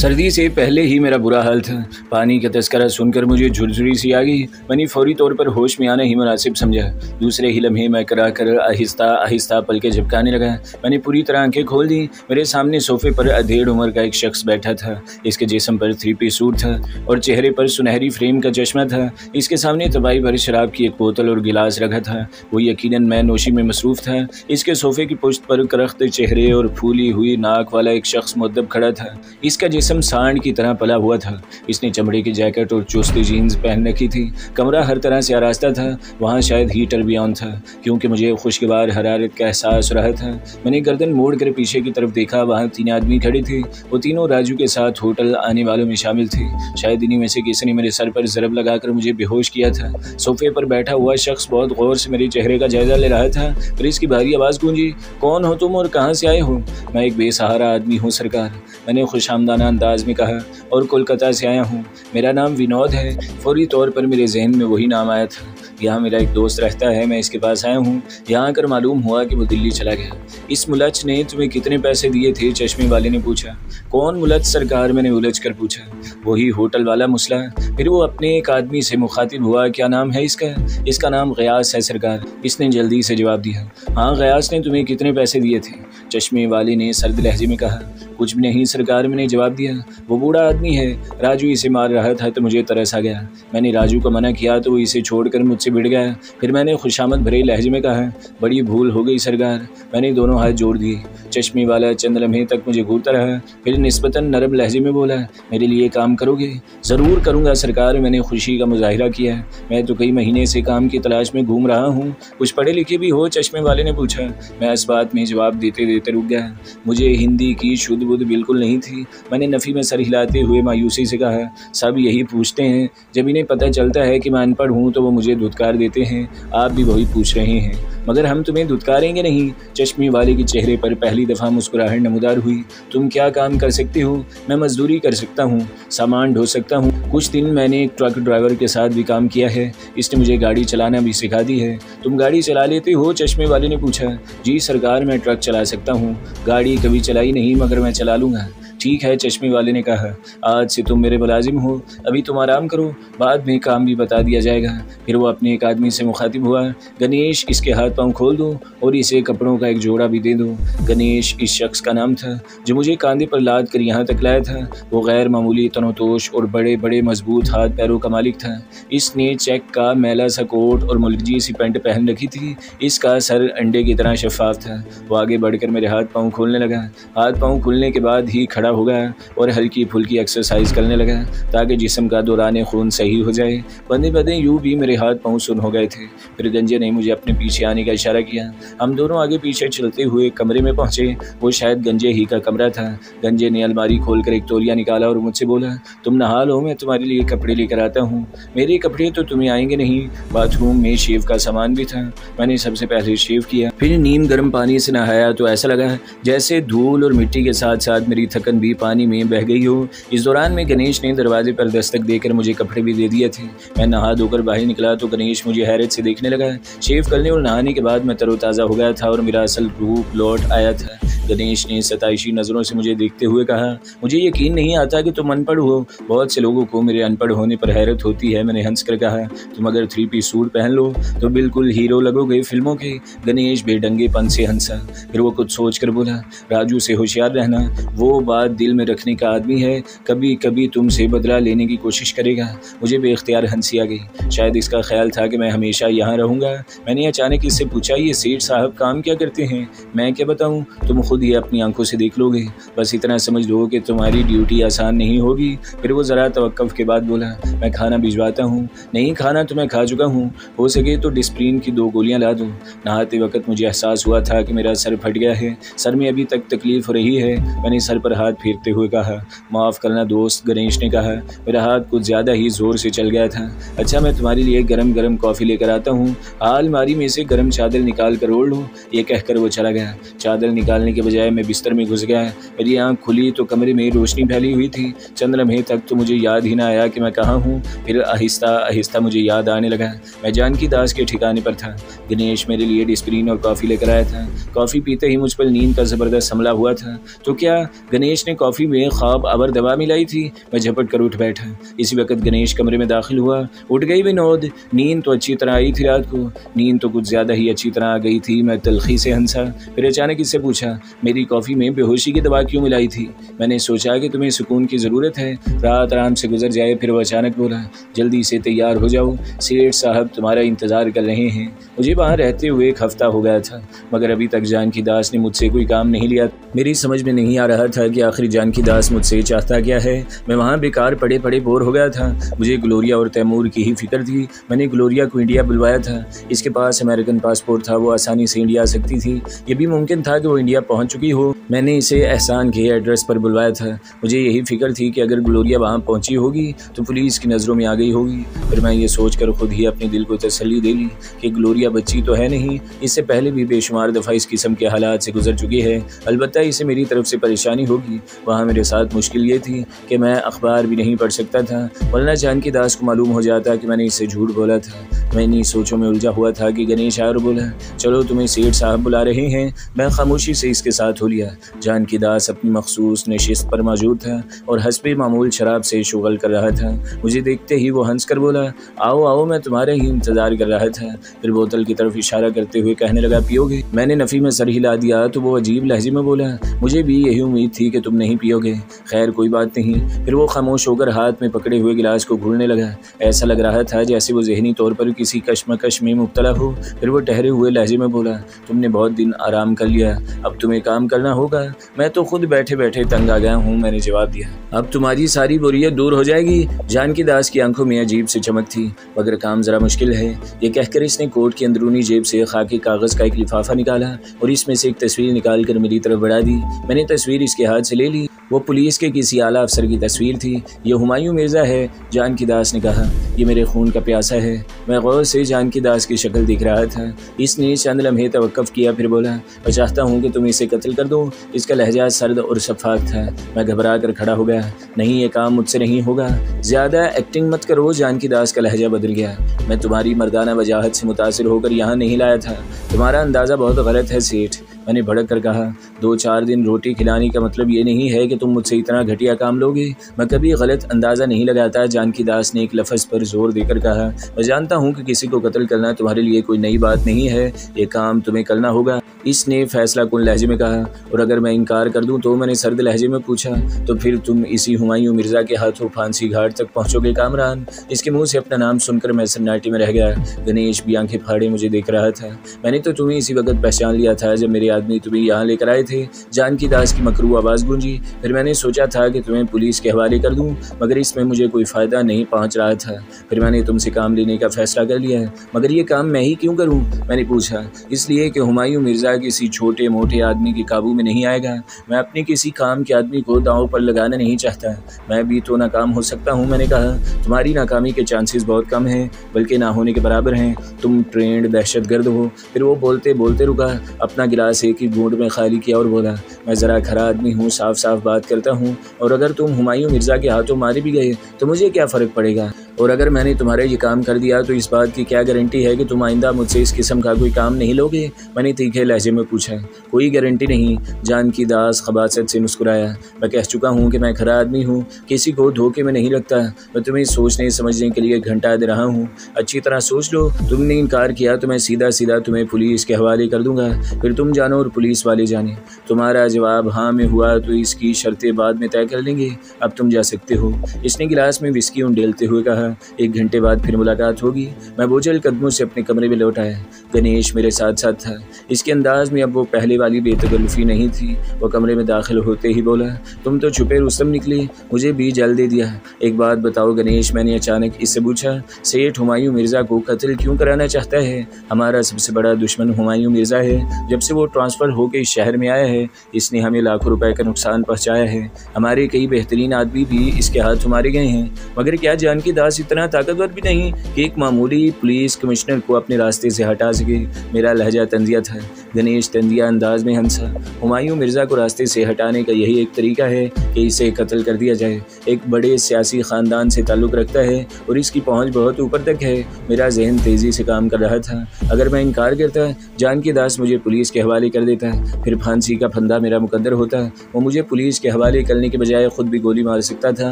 सर्दी से पहले ही मेरा बुरा हाल था। पानी का तस्करा सुनकर मुझे झुरझुरी सी आ गई। मैंने फौरी तौर पर होश में आना ही मुनासिब समझा। दूसरे ही लम्हे मैं करा कर आहिस्ता आहिस्ता पलकें झपकाने लगा। मैंने पूरी तरह आंखें खोल दी। मेरे सामने सोफे पर अधेड़ उम्र का एक शख्स बैठा था। इसके जिस्म पर 3-piece सूट था और चेहरे पर सुनहरी फ्रेम का चश्मा था। इसके सामने तबाही भरी शराब की एक बोतल और गिलास रखा था। वो यकीनन मैं नोशी में मसरूफ़ था। इसके सोफे की पुश्त पर करख्त चेहरे और फूली हुई नाक वाला एक शख्स मुअद्दब खड़ा था। इसका जिस्म सांड की तरह पला हुआ था। इसने चमड़े की जैकेट और चुस्त जीन्स पहन रखी थी। कमरा हर तरह से आरास्ता था। वहाँ शायद हीटर भी ऑन था क्योंकि मुझे खुशगवार हरारत का एहसास हो रहा था। मैंने गर्दन मोड़ कर पीछे की तरफ देखा। वहाँ 3 आदमी खड़े थे। वो तीनों राजू के साथ होटल आने वालों में शामिल थे। शायद इन्हीं में से किसी ने मेरे सर पर ज़रब लगाकर मुझे बेहोश किया था। सोफे पर बैठा हुआ शख्स बहुत गौर से मेरे चेहरे का जायजा ले रहा था। फिर इसकी भारी आवाज़ गूंजी, कौन हो तुम और कहाँ से आए हो? मैं एक बेसहारा आदमी हूँ सरकार, मैंने खुशामदाना अंदाज में कहा, और कोलकाता से आया हूँ। मेरा नाम विनोद है। फौरी तौर पर मेरे जहन में वही नाम आया था। यहाँ मेरा एक दोस्त रहता है, मैं इसके पास आया हूँ। यहाँ आकर मालूम हुआ कि वो दिल्ली चला गया। इस मुलच ने तुम्हें कितने पैसे दिए थे? चश्मे वाले ने पूछा। कौन मुलच सरकार? मैंने उलझ कर पूछा। वही होटल वाला मुसला। फिर वो अपने एक आदमी से मुखातिब हुआ, क्या नाम है इसका? इसका नाम गयास है सरकार, इसने जल्दी से जवाब दिया। हाँ, गयास ने तुम्हें कितने पैसे दिए थे? चश्मे वाले ने सर्द लहजे में कहा। कुछ भी नहीं सरकार, मैंने जवाब दिया। वो बूढ़ा आदमी है, राजू इसे मार रहा था तो मुझे तरस आ गया। मैंने राजू को मना किया तो वो इसे छोड़कर मुझसे भिड़ गया। फिर मैंने खुशामद भरे लहजे में कहा, बड़ी भूल हो गई सरकार। मैंने दोनों हाथ जोड़ दिए। चश्मे वाला चंद लम्हे तक मुझे घूरता रहा। फिर निस्बतन नरम लहजे में बोला, मेरे लिए काम करोगे? ज़रूर करूँगा सरकार, मैंने खुशी का मुजाहिरा किया। मैं तो कई महीने से काम की तलाश में घूम रहा हूँ। कुछ पढ़े लिखे भी हो? चश्मे वाले ने पूछा। मैं इस बात में जवाब देते देते रुक गया। मुझे हिंदी की शुद्ध बुद्ध बिल्कुल नहीं थी। मैंने नफ़ी में सर हिलाते हुए मायूसी से कहा, सब यही पूछते हैं। जब इन्हें पता चलता है कि मैं अनपढ़ हूँ तो वो मुझे धुतकार देते हैं। आप भी वही पूछ रहे हैं, मगर हम तुम्हें धुतकारेंगे नहीं। चश्मे वाले के चेहरे पर पहली दफ़ा मुस्कुराहट नमूदार हुई। तुम क्या काम कर सकते हो? मैं मजदूरी कर सकता हूँ, सामान ढो सकता हूँ। कुछ दिन मैंने एक ट्रक ड्राइवर के साथ भी काम किया है। इसने मुझे गाड़ी चलाना भी सिखा दी है। तुम गाड़ी चला लेते हो? चश्मे वाले ने पूछा। जी सरकार, मैं ट्रक चला सकता हूँ। गाड़ी कभी चलाई नहीं मगर मैं चला लूँगा। ठीक है, चश्मे वाले ने कहा, आज से तुम मेरे मुलाजिम हो। अभी तुम आराम करो, बाद में काम भी बता दिया जाएगा। फिर वो अपने एक आदमी से मुखातिब हुआ, गणेश, इसके हाथ पाँव खोल दो और इसे कपड़ों का एक जोड़ा भी दे दो। गणेश इस शख्स का नाम था जो मुझे कांधे पर लाद कर यहाँ तक लाया था। वो गैर मामूली तनोतोश और बड़े बड़े मजबूत हाथ पैरों का मालिक था। इसने चेक का मैला सा कोट और मुल्कजी सी पैंट पहन रखी थी। इसका सर अंडे की तरह शफाफ था। वो आगे बढ़कर मेरे हाथ पाँव खोलने लगा। हाथ पाँव खुलने के बाद ही खड़ा हो गया और हल्की फुल्की एक्सरसाइज करने लगा ताकि जिस्म का दौरान खून सही हो जाए। बंदे बंदे यूँ भी मेरे हाथ पाँव सुन हो गए थे। फिर गंजे ने मुझे अपने पीछे आने का इशारा किया। हम दोनों आगे पीछे चलते हुए कमरे में पहुँचे। वो शायद गंजे ही का कमरा था। गंजे ने अलमारी खोल कर एक तौलिया निकाला और मुझसे बोला, तुम नहा लो, मैं तुम्हारे लिए कपड़े लेकर आता हूँ। मेरे कपड़े तो तुम्हें आएंगे नहीं। बाथरूम में शेव का सामान भी था। मैंने सबसे पहले शेव किया, फिर नीम गर्म पानी से नहाया तो ऐसा लगा जैसे धूल और मिट्टी के साथ साथ मेरी थकन भी पानी में बह गई हो। इस दौरान में गणेश ने दरवाजे पर दस्तक देकर मुझे कपड़े भी दे दिए थे। मैं नहा धोकर बाहर निकला तो गणेश मुझे हैरत से देखने लगा। शेव करने और नहाने के बाद मैं तरोताज़ा हो गया था और मेरा असल रूप लौट आया था। गणेश ने सताइशी नज़रों से मुझे देखते हुए कहा, मुझे यकीन नहीं आता कि तुम अनपढ़ हो। बहुत से लोगों को मेरे अनपढ़ होने पर हैरत होती है। मैंने हंस कर कहा, तुम अगर 3-piece सूट पहन लो तो बिल्कुल हीरो लगोगे फिल्मों के। गणेश बेढंगेपन से हंसा। फिर वो कुछ सोच कर बोला, राजू से होशियार रहना, वो बात दिल में रखने का आदमी है। कभी कभी तुमसे बदला लेने की कोशिश करेगा। मुझे बेख्तियार हंसी आ गई। शायद इसका ख्याल था कि मैं हमेशा यहाँ रहूँगा। मैंने अचानक इससे पूछा, ये सेठ साहब काम क्या करते हैं? मैं क्या बताऊँ, तुम खुद ही अपनी आंखों से देख लोगे। बस इतना समझ लो कि तुम्हारी ड्यूटी आसान नहीं होगी। फिर वो ज़रा तवक्कुफ़ के बाद बोला, मैं खाना भिजवाता हूँ। नहीं, खाना तो मैं खा चुका हूँ। हो सके तो डिस्प्रिन की 2 गोलियाँ ला दो। नहाते वक्त मुझे एहसास हुआ था कि मेरा सर फट गया है। सर में अभी तक तकलीफ़ हो रही है। मैंने सर पर हाथ फेरते हुए कहा, माफ़ करना दोस्त। गणेश ने कहा, मेरा हाथ कुछ ज़्यादा ही ज़ोर से चल गया था। अच्छा, मैं तुम्हारे लिए गरम गरम कॉफ़ी लेकर आता हूँ। अलमारी में से गरम चादर निकाल कर ओढ़ लो। ये कहकर वो चला गया। चादर निकालने के के बजाय मैं बिस्तर में घुस गया। मेरी आँख खुली तो कमरे में रोशनी फैली हुई थी। चंद लम्हे तक तो मुझे याद ही ना आया कि मैं कहाँ हूँ। फिर आहिस्ता आहिस्ता मुझे याद आने लगा। मैं जानकी दास के ठिकाने पर था। गणेश मेरे लिए डिस्प्रिन और कॉफ़ी लेकर आया था। कॉफ़ी पीते ही मुझ पर नींद का ज़बरदस्त हमला हुआ था। तो क्या गणेश ने कॉफ़ी में ख्वाब आवर दवा मिलाई थी? मैं झपट कर उठ बैठा। इसी वक्त गणेश कमरे में दाखिल हुआ। उठ गई विनोद? नींद तो अच्छी तरह आई थी रात को। नींद तो कुछ ज़्यादा ही अच्छी तरह आ गई थी। मैं तलखी से हंसा। फिर अचानक इससे पूछा, मेरी कॉफ़ी में बेहोशी की दवा क्यों मिलाई थी? मैंने सोचा कि तुम्हें सुकून की ज़रूरत है, रात आराम से गुजर जाए। फिर वो अचानक बोला, जल्दी से तैयार हो जाओ, सेठ साहब तुम्हारा इंतज़ार कर रहे हैं। मुझे वहाँ रहते हुए एक हफ्ता हो गया था, मगर अभी तक जानकी दास ने मुझसे कोई काम नहीं लिया। मेरी समझ में नहीं आ रहा था कि आखिर जानकी दास मुझसे चाहता क्या है। मैं वहाँ बेकार पड़े पड़े बोर हो गया था। मुझे ग्लोरिया और तैमूर की ही फिक्र थी। मैंने ग्लोरिया को इंडिया बुलवाया था। इसके पास अमेरिकन पासपोर्ट था, वो आसानी से इंडिया आ सकती थी। ये भी मुमकिन था कि वो इंडिया पहुँच चुकी हो। मैंने इसे एहसान के एड्रेस पर बुलवाया था। मुझे यही फिक्र थी कि अगर ग्लोरिया वहाँ पहुँची होगी तो पुलिस की नज़रों में आ गई होगी। फिर मैं ये सोचकर खुद ही अपने दिल को तसल्ली दे ली कि ग्लोरिया बच्ची तो है नहीं। इससे पहले भी बेशुमार दफ़ा इस किस्म के हालात से गुजर चुकी है। अलबत्ता इसे मेरी तरफ से परेशानी होगी। वहाँ मेरे साथ मुश्किल ये थी कि मैं अखबार भी नहीं पढ़ सकता था, वरना जानकी दास को मालूम हो जाता कि मैंने इससे झूठ बोला था। मैं इन्हीं सोचों में उलझा हुआ था कि गणेश आया और बोला, चलो तुम्हें सेठ साहब बुला रहे हैं। मैं खामोशी से इसके साथ हो लिया। जानकी दास अपनी मखसूस नशिस्त पर मौजूद था और हस्बे मामूल शराब से शुगल कर रहा था। मुझे देखते ही वो हंस कर बोला, आओ आओ, मैं तुम्हारे ही इंतज़ार कर रहा था। फिर बोतल की तरफ इशारा करते हुए कहने लगा, पियोगे? मैंने नफ़ी में सर हिला दिया तो वो अजीब लहजे में बोला, मुझे भी यही उम्मीद थी कि तुम नहीं पियोगे। खैर कोई बात नहीं। फिर वो खामोश होकर हाथ में पकड़े हुए गिलास को घूरने लगा। ऐसा लग रहा था जैसे वो ज़हनी तौर पर किसी कश्मकश में मुब्तला हो। फिर वो ठहरे हुए लहजे में बोला, तुमने बहुत दिन आराम कर लिया, अब तुम्हें काम करना होगा। मैं तो खुद बैठे बैठे तंग आ गया हूँ, मैंने जवाब दिया। अब तुम्हारी सारी बोरियत दूर हो जाएगी। जानकी दास की आंखों में अजीब सी चमक थी, मगर काम ज़रा मुश्किल है। ये कहकर इसने कोट की अंदरूनी जेब से खाकी कागज़ का एक लिफाफा निकाला और इसमें से एक तस्वीर निकाल कर मेरी तरफ बढ़ा दी। मैंने तस्वीर इसके हाथ से ले ली। वो पुलिस के किसी आला अफसर की तस्वीर थी। ये हुमायूं मिर्ज़ा है, जानकी दास ने कहा। ये मेरे खून का प्यासा है। मैं गौर से जानकी दास की शक्ल देख रहा था। इसने चंद लम्हे तवक्कुफ़ किया, फिर बोला, मैं चाहता हूँ कि तुम इसे कत्ल कर दो। इसका लहजा सर्द और शफाक था। मैं घबरा कर खड़ा हो गया। नहीं, ये काम मुझसे नहीं होगा। ज़्यादा एक्टिंग मत करो। जानकी दास का लहजा बदल गया। मैं तुम्हारी मर्दाना वजाहत से मुतासिर होकर यहाँ नहीं लाया था। तुम्हारा अंदाज़ा बहुत गलत है सेठ, मैंने भड़क कर कहा। 2-4 दिन रोटी खिलाने का मतलब ये नहीं है कि तुम मुझसे इतना घटिया काम लोगे। मैं कभी गलत अंदाज़ा नहीं लगाता। जानकी दास ने एक लफ्ज़ पर जोर देकर कहा, मैं जानता हूँ कि किसी को कत्ल करना तुम्हारे लिए कोई नई बात नहीं है। ये काम तुम्हें करना होगा। इसने फैसला कुन लहजे में कहा। और अगर मैं इनकार कर दूं तो? मैंने सर्द लहजे में पूछा। तो फिर तुम इसी हुमायूं मिर्ज़ा के हाथों फांसी घाट तक पहुंचोगे कामरान। इसके मुंह से अपना नाम सुनकर मैं सन्नाटे में रह गया। गणेश भी आंखें फाड़े मुझे देख रहा था। मैंने तो तुम्हें इसी वक्त पहचान लिया था जब मेरे आदमी तुम्हें यहाँ लेकर आए थे। जानकी दास की मकरू आवाज़ गूंजी। फिर मैंने सोचा था कि तुम्हें पुलिस के हवाले कर दूँ, मगर इसमें मुझे कोई फ़ायदा नहीं पहुँच रहा था। फिर मैंने तुमसे काम लेने का फ़ैसला कर लिया। मगर ये काम मैं ही क्यों करूँ? मैंने पूछा। इसलिए कि हुमायूं मिर्ज़ा किसी छोटे मोटे आदमी के काबू में नहीं आएगा। मैं अपने किसी काम के आदमी को दांव पर लगाना नहीं चाहता। मैं भी तो नाकाम हो सकता हूँ। मैंने कहा, तुम्हारी नाकामी के चांसेस बहुत कम हैं, बल्कि ना होने के बराबर हैं। तुम ट्रेंड दहशतगर्द हो। फिर वो बोलते बोलते रुका, अपना गिलास एक ही घूंट में खाली किया और बोला, मैं ज़रा खरा आदमी हूँ, साफ साफ बात करता हूँ। और अगर तुम हुमायूं मिर्ज़ा के हाथों मारे भी गए तो मुझे क्या फ़र्क पड़ेगा? और अगर मैंने तुम्हारे ये काम कर दिया तो इस बात की क्या गारंटी है कि तुम आइंदा मुझसे इस किस्म का कोई काम नहीं लोगे? मैंने तीखे लहजे में पूछा। कोई गारंटी नहीं। जानकी दास खबासत से मुस्कुराया। मैं कह चुका हूँ कि मैं खरा आदमी हूँ, किसी को धोखे में नहीं लगता। मैं तुम्हें सोचने समझने के लिए घंटा दे रहा हूँ। अच्छी तरह सोच लो। तुमने इनकार किया तो मैं सीधा सीधा तुम्हें पुलिस के हवाले कर दूंगा। फिर तुम जानो और पुलिस वाले जाने। तुम्हारा जवाब हाँ में हुआ तो इसकी शर्तें बाद में तय कर लेंगे। अब तुम जा सकते हो। इसने गिलास में विस्की उंडेलते हुए कहा। 1 घंटे बाद फिर मुलाकात होगी। मैं बोझल कदमों से अपने कमरे में लौट आया। गणेश मेरे साथ साथ था। इसके अंदाज में अब वो पहले वाली बेतकल्लुफ़ी नहीं थी। वो कमरे में दाखिल होते ही बोला, तुम तो छुपे रुस्तम निकले, मुझे भी जल दे दिया। एक बात बताओ गणेश, मैंने अचानक इससे पूछा, सेठ हुमायूं मिर्ज़ा को कत्ल क्यों कराना चाहता है? हमारा सबसे बड़ा दुश्मन हुमायूं मिर्ज़ा है। जब से वो ट्रांसफ़र होकर इस शहर में आया है, इसने हमें लाखों रुपए का नुकसान पहुँचाया है। हमारे कई बेहतरीन आदमी भी इसके हाथ मारे गए हैं। मगर क्या जानकी दास पास इतना ताकतवर भी नहीं कि एक मामूली पुलिस कमिश्नर को अपने रास्ते से हटा सके। मेरा लहजा तंजिया था, गणेश तंजिया अंदाज में हंसा। हुमायूं मिर्ज़ा को रास्ते से हटाने का यही एक तरीका है कि इसे कत्ल कर दिया जाए। एक बड़े सियासी ख़ानदान से ताल्लुक़ रखता है और इसकी पहुँच बहुत ऊपर तक है। मेरा जहन तेज़ी से काम कर रहा था। अगर मैं इनकार करता, जानकी दास मुझे पुलिस के हवाले कर देता, फिर फांसी का फंदा मेरा मुकद्दर होता। वो मुझे पुलिस के हवाले करने के बजाय खुद भी गोली मार सकता था।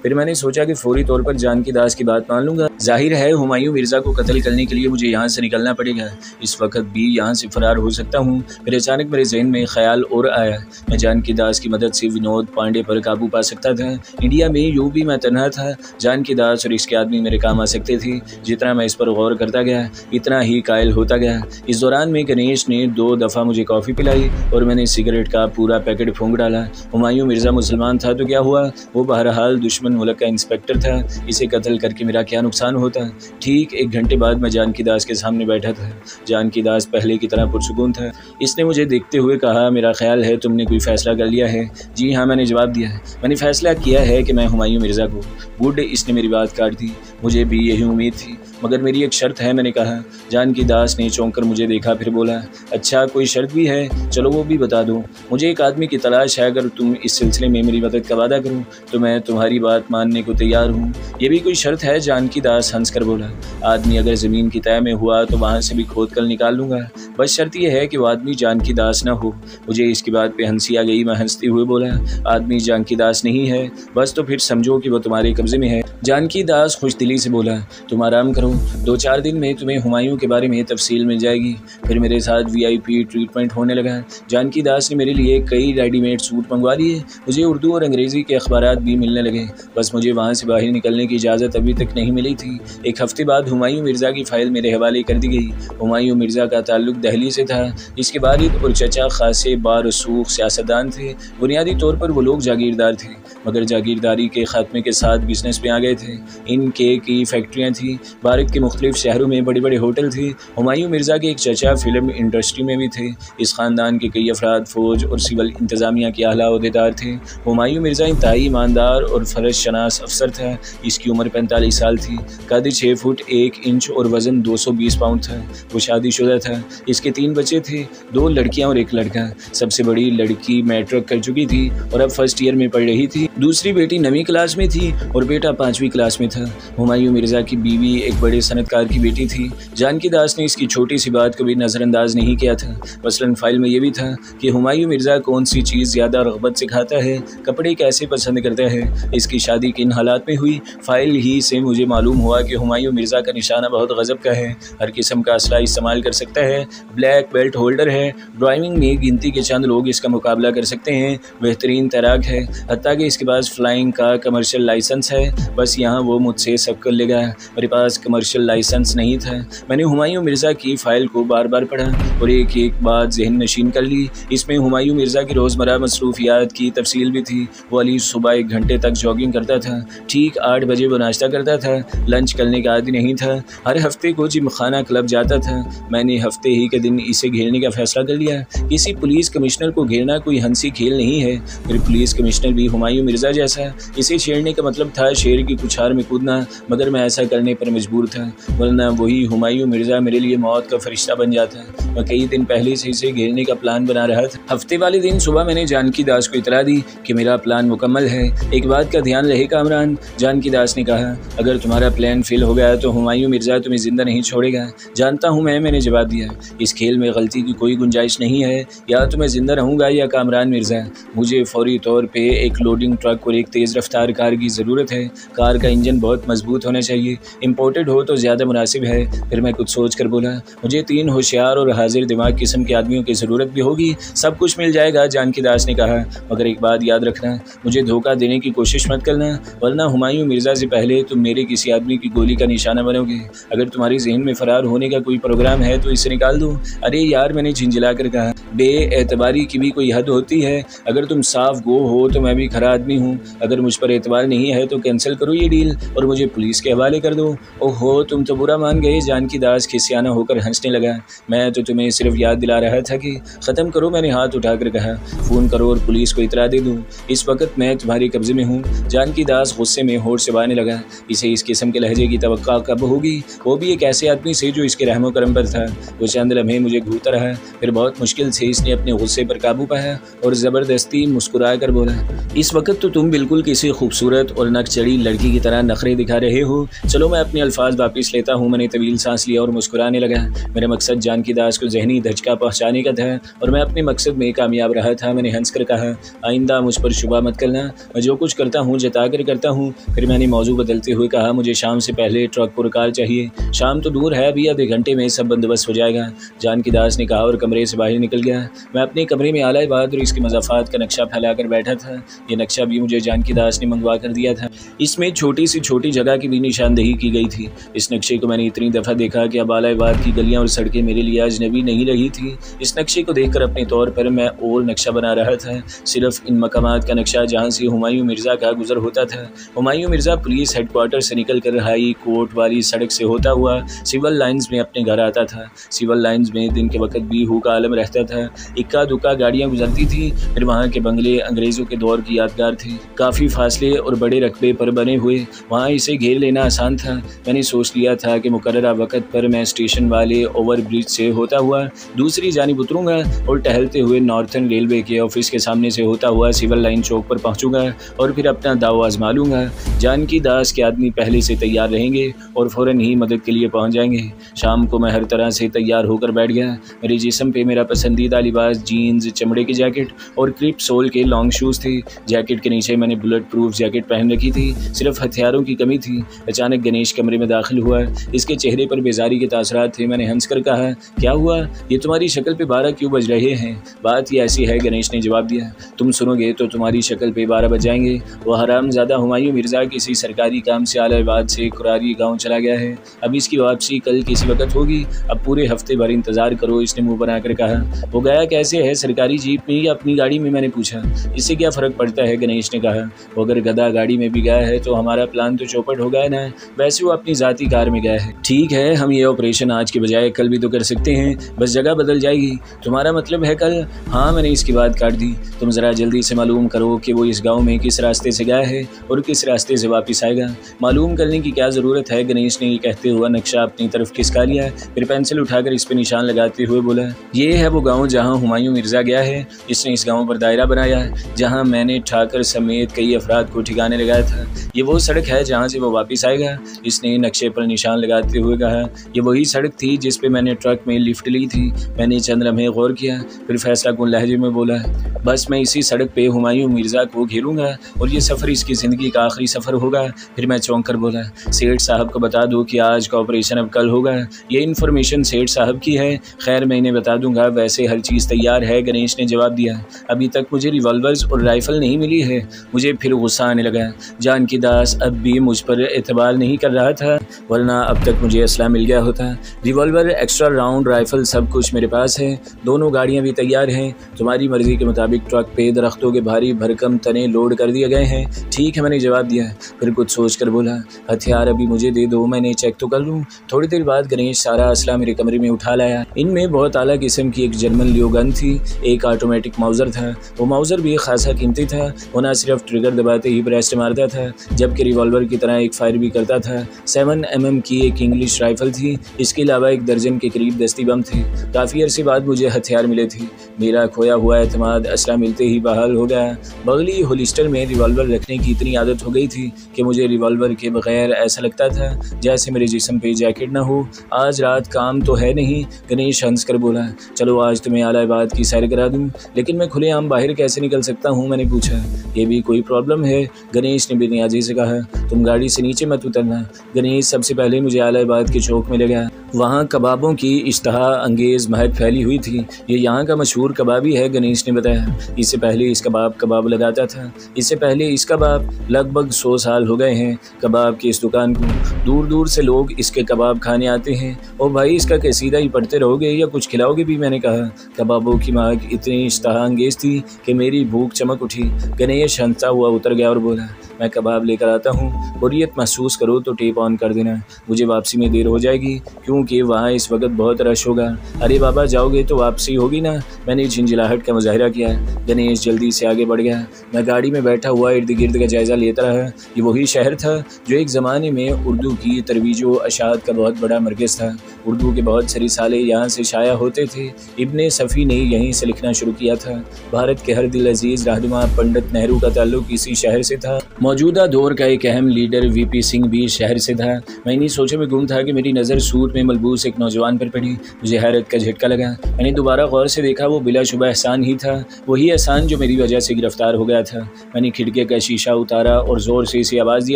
फिर मैंने सोचा कि फौरी तौर पर जानकी दास की बात मान लूँगा। जाहिर है हुमायूं मिर्ज़ा को कत्ल करने के लिए मुझे यहाँ से निकलना पड़ेगा। इस वक्त भी यहाँ से फरार हो सकता हूँ। फिर अचानक मेरे जहन में ख्याल और आया, मैं जानकी दास की मदद से विनोद पांडे पर काबू पा सकता था। इंडिया में यूँ भी मैं तन्हा था, जानकी दास और इसके आदमी मेरे काम आ सकते थे। जितना मैं इस पर गौर करता गया इतना ही कायल होता गया। इस दौरान में गणेश ने 2 दफ़ा मुझे कॉफ़ी पिलाई और मैंने सिगरेट का पूरा पैकेट फूंक डाला। हुमायूं मिर्ज़ा मुसलमान था तो क्या हुआ, वो बहरहाल दुश्मन मुल्क का इंस्पेक्टर था। इसे कत्ल करके मेरा क्या नुकसान होता। ठीक 1 घंटे बाद मैं जानकी दास के सामने बैठा था। जानकी दास पहले की तरह पुरसुकून था। इसने मुझे देखते हुए कहा, मेरा ख्याल है तुमने कोई फ़ैसला कर लिया है। जी हाँ, मैंने जवाब दिया। मैंने फ़ैसला किया है कि मैं हुमायूं मिर्ज़ा को। गुड, इसने मेरी बात काट दी। मुझे भी यही उम्मीद थी, मगर मेरी एक शर्त है, मैंने कहा। जानकी दास ने चौंक कर मुझे देखा, फिर बोला, अच्छा कोई शर्त भी है, चलो वो भी बता दो। मुझे एक आदमी की तलाश है, अगर तुम इस सिलसिले में मेरी मदद का वादा करो तो मैं तुम्हारी बात मानने को तैयार हूँ। ये भी कोई शर्त है? जानकी दास हंस कर बोला, आदमी अगर ज़मीन की तह में हुआ तो वहाँ से भी खोद कर निकाल लूँगा, बस शर्त यह है कि वो आदमी जानकी दास ना हो। मुझे इसकी बात पे हंसी आ गई। मैं हंसते हुए बोला, आदमी जानकी दास नहीं है, बस तो फिर समझो कि वो तुम्हारे कब्ज़े में है। जानकी दास खुशदिली से बोला, तुम आराम करो, 2-4 दिन में तुम्हें हुमायूं के बारे में तफसील मिल जाएगी। फिर मेरे साथ VIP ट्रीटमेंट होने लगा। जानकी दास ने मेरे लिए कई रेडीमेड सूट मंगवा लिए। मुझे उर्दू और अंग्रेज़ी के अखबारात भी मिलने लगे। बस मुझे वहाँ से बाहर निकलने की इजाज़त अभी तक नहीं मिली थी। 1 हफ्ते बाद हुमायूं मिर्ज़ा की फ़ाइल मेरे हवाले कर दी गई। हुमायूं मिर्ज़ा का ताल्लुक़ दहली से था। इसके वालिद और चचा खासे बारसूख सियासतदान थे। बुनियादी तौर पर वो लोग जागीरदार थे, मगर जागीरदारी के ख़ात्मे के साथ बिजनेस में आ गए थे। इनके की फैक्ट्रियाँ थीं, भारत के मुख्तलिफ शहरों में बड़े बड़े होटल थे। हुमायूं मिर्ज़ा के एक चचा फिल्म इंडस्ट्री में भी थे। इस ख़ानदान के कई अफराद फ़ौज और सिविल इंतज़ामिया के आला ओहदेदार थे। हुमायूं मिर्ज़ा इंतहाई ईमानदार और फ़र्ज शनास अफसर था। इसकी उम्र 45 साल थी। कद 6 फुट 1 इंच और वज़न 220 पाउंड था। वो शादीशुदा था। इसके 3 बच्चे थे, 2 लड़कियाँ और 1 लड़का। सबसे बड़ी लड़की मैट्रिक कर चुकी थी और अब फर्स्ट ईयर में पढ़ रही थी। दूसरी बेटी 9वीं क्लास में थी और बेटा 5वीं क्लास में था। हुमायूं मिर्ज़ा की बीवी एक बड़े सनतकार की बेटी थी। जानकी दास ने इसकी छोटी सी बात को भी नज़रअंदाज नहीं किया था। मसलन फ़ाइल में ये भी था कि हुमायूं मिर्ज़ा कौन सी चीज़ ज़्यादा रग़बत से खाता है, कपड़े कैसे पसंद करता है, इसकी शादी किन हालात में हुई। फ़ाइल ही से मुझे मालूम हुआ कि हुमायूं मिर्ज़ा का निशाना बहुत गज़ब का है, हर किस्म का असला इस्तेमाल कर सकता है, ब्लैक बेल्ट होल्डर है, ड्राइविंग में गिनती के चंद लोग इसका मुकाबला कर सकते हैं, बेहतरीन तैराक है, हत्ता कि इसके पास फ्लाइंग का कमर्शियल लाइसेंस है। बस यहाँ वो मुझसे सब कर लेगा। मेरे पास कमर्शियल लाइसेंस नहीं था। मैंने हुमायूं मिर्ज़ा की फ़ाइल को बार बार पढ़ा और एक एक बात जहन नशीन कर ली। इसमें हुमायूं मिर्ज़ा की रोज़मर्रा मसरूफियात की तफसील भी थी। वो अली सुबह 1 घंटे तक जॉगिंग करता था, ठीक 8 बजे वो नाश्ता करता था, लंच करने का आदि नहीं था, हर हफ्ते को जिमखाना क्लब जाता था। मैंने हफ्ते ही के दिन इसे घेरने का फ़ैसला कर लिया। किसी पुलिस कमिश्नर को घेरना कोई हंसी खेल नहीं है। फिर पुलिस कमिश्नर भी हुमायूं मिर्ज़ा जैसा। इसे छेड़ने का मतलब था शेर की कुछार में कूदना, मगर मैं ऐसा करने पर मजबूर था, वरना वही हुमायूं मिर्ज़ा मेरे लिए मौत का फरिश्ता बन जाता। मैं कई दिन पहले से इसे घेरने का प्लान बना रहा था। हफ्ते वाले दिन सुबह मैंने जानकी दास को इतला दी कि मेरा प्लान मुकम्मल है। एक बात का ध्यान रहे कामरान, जानकी दास ने कहा, अगर तुम्हारा प्लान फेल हो गया तो हुमायूं मिर्ज़ा तुम्हें ज़िंदा नहीं छोड़ेगा। जानता हूँ मैंने जवाब दिया, इस खेल में गलती की कोई गुंजाइश नहीं है, या तो मैं ज़िंदा रहूँगा या कामरान मिर्ज़ा। मुझे फौरी तौर पर एक लोडिंग ट्रक और एक तेज़ रफ्तार कार की ज़रूरत है। कार का इंजन बहुत मजबूत होना चाहिए, इम्पोर्टेड हो तो ज़्यादा मुनासिब है। फिर मैं कुछ सोच कर बोला, मुझे 3 होशियार और हाजिर दिमाग किस्म के आदमियों की ज़रूरत भी होगी। सब कुछ मिल जाएगा, जानकी दास ने कहा, मगर एक बात याद रखना, मुझे धोखा देने की कोशिश मत करना, वरना हुमायूं मिर्ज़ा से पहले तुम मेरे किसी आदमी की गोली का निशाना बनोगे। अगर तुम्हारी जहन में फ़रार होने का कोई प्रोग्राम है तो इसे निकाल दो। अरे यार, मैंने झिंझला कर कहा, बेएतबारी की भी कोई हद होती है। अगर तुम साफ गो हो तो मैं भी खरा आदमी हूँ। अगर मुझ पर एतबार नहीं है तो कैंसिल करो ये डील और मुझे पुलिस के हवाले कर दो। ओह ओहो, तुम तो बुरा मान गए। जानकी दास खिसियाना होकर हंसने लगा। मैं तो तुम्हें सिर्फ याद दिला रहा था कि ख़त्म करो। मैंने हाथ उठाकर कहा। फ़ोन करो और पुलिस को इतला दे दूँ। इस वक्त मैं तुम्हारे कब्ज़े में हूँ। जानकी दास गुस्से में होठ चबाने लगा। इसे इस किस्म के लहजे की तवक्का कब होगी, वो भी एक ऐसे आदमी से जो इसके रहमो करम पर था। वो चंद लम्हे मुझे घूरता रहा, फिर बहुत मुश्किल से इसने अपने गुस्से पर काबू पाया और ज़बरदस्ती मुस्कुरा कर बोला, इस वक्त तो तुम बिल्कुल किसी खूबसूरत और नकचढ़ी लड़की की तरह नखरे दिखा रहे हो। चलो मैं अपने अल्फाज वापस लेता हूँ। मैंने तवील सांस लिया और मुस्कुराने लगा। मेरा मकसद जानकी दास को जहनी धचका पहुँचाने का था और मैं अपने मकसद में कामयाब रहा था। मैंने हंस कर कहा, आइंदा मुझ पर शुबा मत करना। मैं जो कुछ करता हूँ जता कर करता हूँ। फिर मैंने मौजू बदलते हुए कहा, मुझे शाम से पहले ट्रक पुरकार चाहिए। शाम तो दूर है, अभी आधे घंटे में सब बंदोबस्त हो जाएगा। जानकी दास ने कहा और कमरे से बाहर निकल गया। मैं अपने कमरे में आला बात और इसके मज़ाफ़ात का नक्शा फैलाकर बैठा था। ये नक्शा भी मुझे जानकी दास ने मंगवा कर दिया था। इसमें छोटी सी छोटी जगह की भी निशानदेही की गई थी। इस नक्शे को मैंने इतनी दफ़ा देखा कि अब आलाबाद की गलियां और सड़कें मेरे लिए अजनबी नहीं रही थी। इस नक्शे को देखकर अपने तौर पर मैं और नक्शा बना रहा था, सिर्फ इन मकामात का नक्शा जहाँ से हुमायूं मिर्ज़ा का गुजर होता था। हुमायूं मिर्ज़ा पुलिस हेडक्वार्टर से निकल कर हाई कोर्ट वाली सड़क से होता हुआ सिविल लाइन्स में अपने घर आता था। सिविल लाइन्स में दिन के वक्त भी हू का आलम रहता था। इक्का दुक्का गाड़ियाँ गुजरती थी। फिर वहाँ के बंगले अंग्रेज़ों के दौर की यादगार थे, काफ़ी फासले और बड़े रकबे पर बने हुए। वहाँ इसे घेर लेना आसान था। मैंने सोच लिया था कि मुकर्ररा वक़्त पर मैं स्टेशन वाले ओवर ब्रिज से होता हुआ दूसरी जानिब उतरूँगा और टहलते हुए नॉर्थर्न रेलवे के ऑफिस के सामने से होता हुआ सिविल लाइन चौक पर पहुँचूँगा और फिर अपना दाव आजमा लूँगा। जानकी दास के आदमी पहले से तैयार रहेंगे और फ़ौरन ही मदद के लिए पहुँच जाएंगे। शाम को मैं हर तरह से तैयार होकर बैठ गया। मेरे जिस्म पे मेरा पसंदीदा लिबास जीन्स, चमड़े की जैकेट और क्रिप सोल के लॉन्ग शूज़ थे। जैकेट के नीचे मैंने बुलेट प्रूफ जैकेट पहन रखी थी, सिर्फ हथियारों की कमी थी। अचानक गणेश कमरे में दाखिल हुआ। इसके चेहरे पर बेजारी के तासरात थे। मैंने हंस कर कहा, क्या हुआ, ये तुम्हारी शक्ल पे 12 क्यों बज रहे हैं? बात ये ऐसी है, गणेश ने जवाब दिया, तुम सुनोगे तो तुम्हारी शक्ल पे 12 बज जाएंगे। वो हरामज़ादा हुमायूं मिर्ज़ा किसी सरकारी काम से आलाबाद से कुरारी गाँव चला गया है। अब इसकी वापसी कल किसी वक्त होगी। अब पूरे हफ्ते भर इंतज़ार करो। इसने मुँह बनाकर कहा। वो गया कैसे है, सरकारी जीप में या अपनी गाड़ी में? मैंने पूछा। इससे क्या फ़र्क पड़ता है, गणेश ने कहा। वो अगर गधा गाड़ी में भी गया है तो हमारा प्लान तो चौपट हो गया ना। वैसे वो अपनी ज़ाती कार में गया है। ठीक है, हम ये ऑपरेशन आज के बजाय कल भी तो कर सकते हैं, बस जगह बदल जाएगी। तुम्हारा मतलब है कल? हाँ, मैंने इसकी बात काट दी। तुम ज़रा जल्दी से मालूम करो कि वो इस गाँव में किस रास्ते से गया है और किस रास्ते से वापस आएगा। मालूम करने की क्या ज़रूरत है, गणेश ने ये कहते हुआ नक्शा अपनी तरफ खिसका लिया। फिर पेंसिल उठाकर इस पर निशान लगाते हुए बोला, ये है वो गाँव जहाँ हुमायूं मिर्ज़ा गया है। इसने इस गाँव पर दायरा बनाया जहाँ मैंने ठाकर समेत कई अफराद को ठिकाने लगाया था। ये वो सड़क है जहाँ से वो वापस आएगा। इसने नक्शे पर निशान लगाते हुए कहा, ये वही सड़क थी जिस पे मैंने ट्रक में लिफ्ट ली थी। मैंने चंद लम्हे गौर किया, फिर फैसला कुन लहजे में बोला, बस मैं इसी सड़क पे हुमायूं मिर्ज़ा को घेरूंगा और ये सफ़र इसकी ज़िंदगी का आखिरी सफ़र होगा। फिर मैं चौंक कर बोला, सेठ साहब को बता दो कि आज का ऑपरेशन अब कल होगा। ये इन्फॉर्मेशन सेठ साहब की है। खैर, मैं इन्हें बता दूंगा, वैसे हर चीज़ तैयार है, गणेश ने जवाब दिया। अभी तक मुझे रिवॉल्वर्स और राइफ़ल नहीं मिली है। मुझे फिर गुस्सा आने लगा। जानकी दास अब भी मुझ पर एतबार नहीं कर रहा था, वरना अब तक मुझे असला मिल गया होता। रिवॉल्वर, एक्स्ट्रा राउंड, राइफ़ल सब कुछ मेरे पास है। दोनों गाड़ियाँ भी तैयार हैं। तुम्हारी मर्ज़ी के मुताबिक ट्रक पे दरख्तों के भारी भरकम तने लोड कर दिए गए हैं। ठीक है, मैंने जवाब दिया। फिर कुछ सोच कर बोला, हथियार अभी मुझे दे दो, मैंने चेक तो कर लूँ। थोड़ी देर बाद गणेश सारा असला मेरे कमरे में उठा लाया। इनमें बहुत आला किस्म की एक जर्मन ल्यूगन थी, एक ऑटोमेटिक माउज़र था। वो माउज़र भी खासा कीमती था। वो ना सिर्फ ट्रिगर दबाते ही ब्रेस्ट मारता था, जबकि रिवॉल्वर की तरह एक फायर भी करता था। 7 mm की एक इंग्लिश राइफ़ल थी। इसके अलावा 1 दर्जन के करीब दस्ती बम थे। काफ़ी अरसे बाद मुझे हथियार मिले थे। मेरा खोया हुआ एतमाद असला मिलते ही बहाल हो गया। बगली होलिस्टर में रिवॉल्वर रखने की इतनी आदत हो गई थी कि मुझे रिवॉल्वर के बगैर ऐसा लगता था जैसे मेरे जिस्म पे जैकेट ना हो। आज रात काम तो है नहीं, गणेश हंस कर बोला। चलो आज तुम्हें आलाबाद की सैर करा दूँ, लेकिन मैं खुलेआम बाहर कैसे निकल सकता हूँ? मैंने पूछा। ये भी कोई प्रॉब्लम है, गणेश ने बेनियाजी से कहा। तुम गाड़ी से नीचे मत उतरना। गणेश सबसे पहले मुझे आलाबाद के चौक में ले गया। वहाँ कबाबों की इश्तहा अंगेज़ महक फैली हुई थी। ये यहाँ का मशहूर कबाबी है, गणेश ने बताया। इससे पहले इस कबाब लगाता था। इससे पहले इस कबाब लगभग 100 साल हो गए हैं। कबाब की इस दुकान को दूर दूर से लोग इसके कबाब खाने आते हैं। ओ भाई, इसका कसीदा ही पढ़ते रहोगे या कुछ खिलाओगे भी? मैंने कहा। कबाबों की महक इतनी इश्तहा अंगेज़ थी कि मेरी भूख चमक उठी। गणेश हंसता हुआ उतर गया और बोला, मैं कबाब लेकर आता हूँ, बोरियत महसूस करो तो टेप ऑन कर देना, मुझे वापसी में देर हो जाएगी क्योंकि वहाँ इस वक्त बहुत रश होगा। अरे बाबा, जाओगे तो वापसी होगी ना। मैंने झिंझलाहट का मुजाहिरा किया। गणेश जल्दी से आगे बढ़ गया। मैं गाड़ी में बैठा हुआ इर्द गिर्द का जायज़ा लेता रहा। ये वही शहर था जो एक ज़माने में उर्दू की तरवीजो अशात का बहुत बड़ा मरकज़ था। उर्दू के बहुत से रिसाले यहाँ से शाया होते थे। इब्ने सफ़ी ने यहीं से लिखना शुरू किया था। भारत के हर दिल अजीज़ रहनुमा पंडित नेहरू का ताल्लुक इसी शहर से था। मौजूदा दौर का एक अहम लीडर वीपी सिंह भी शहर से था। मैं इन्हीं सोचों में गुम था कि मेरी नज़र सूट में मलबूस एक नौजवान पर पड़ी। मुझे हैरत का झटका लगा। मैंने दोबारा गौर से देखा, वो बिलाशुबह एहसान ही था, वही एहसान जो मेरी वजह से गिरफ्तार हो गया था। मैंने खिड़की का शीशा उतारा और ज़ोर से इसे आवाज़ दी,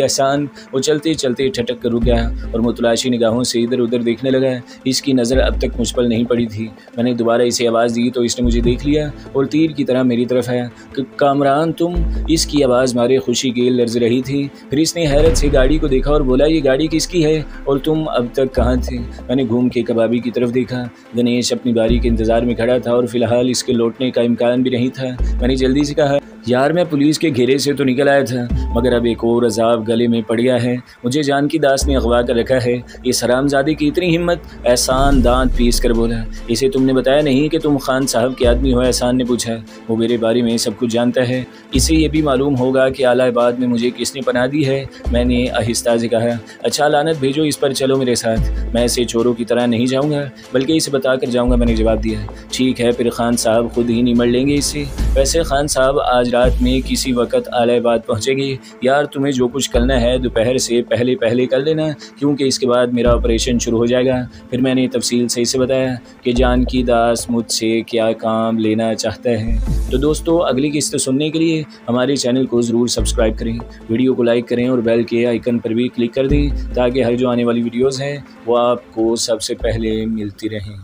एहसान। वो चलते चलते ठटक कर रुक गया और मुतलाशी निगाहों से इधर उधर देखने लगा। इसकी नज़र अब तक मुझ पर नहीं पड़ी थी। मैंने दोबारा इसे आवाज़ दी तो इसने मुझे देख लिया और तीर की तरह मेरी तरफ आया। कामरान तुम? इसकी आवाज़ मारे खुशी की लर्ज रही थी। फिर इसने हैरत से गाड़ी को देखा और बोला, ये गाड़ी किसकी है और तुम अब तक कहाँ थे? मैंने घूम के कबाबी की तरफ देखा। गणेश अपनी बारी के इंतज़ार में खड़ा था और फिलहाल इसके लौटने का इम्कान भी नहीं था। मैंने जल्दी से कहा, यार मैं पुलिस के घेरे से तो निकल आया था, मगर अब एक और अजाब गले में पड़ गया है। मुझे जान की दास ने अगवा कर रखा है। इस हरामजादे की इतनी हिम्मत? एहसान दांत पीस कर बोला। इसे तुमने बताया नहीं कि तुम खान साहब के आदमी हो? एहसान ने पूछा। वो मेरे बारे में सब कुछ जानता है। इसे ये भी मालूम होगा कि आलाबाद में मुझे किसने पनाह दी है। मैंने आहिस्ता से कहा, अच्छा लानत भेजो इस पर, चलो मेरे साथ। मैं इसे चोरों की तरह नहीं जाऊँगा, बल्कि इसे बता कर जाऊँगा। मैंने जवाब दिया। ठीक है, फिर खान साहब खुद ही निमड़ लेंगे इससे। वैसे खान साहब आज रात में किसी वक्त आलाबाद पहुँचेंगे। यार तुम्हें जो कुछ करना है दोपहर से पहले पहले कर लेना, क्योंकि इसके बाद मेरा ऑपरेशन शुरू हो जाएगा। फिर मैंने तफसील से इसे बताया कि जानकी दास मुझसे क्या काम लेना चाहता है। तो दोस्तों, अगली किस्त सुनने के लिए हमारे चैनल को ज़रूर सब्सक्राइब करें, वीडियो को लाइक करें और बेल के आइकन पर भी क्लिक कर दें ताकि हर जो आने वाली वीडियोज़ हैं वो आपको सबसे पहले मिलती रहें।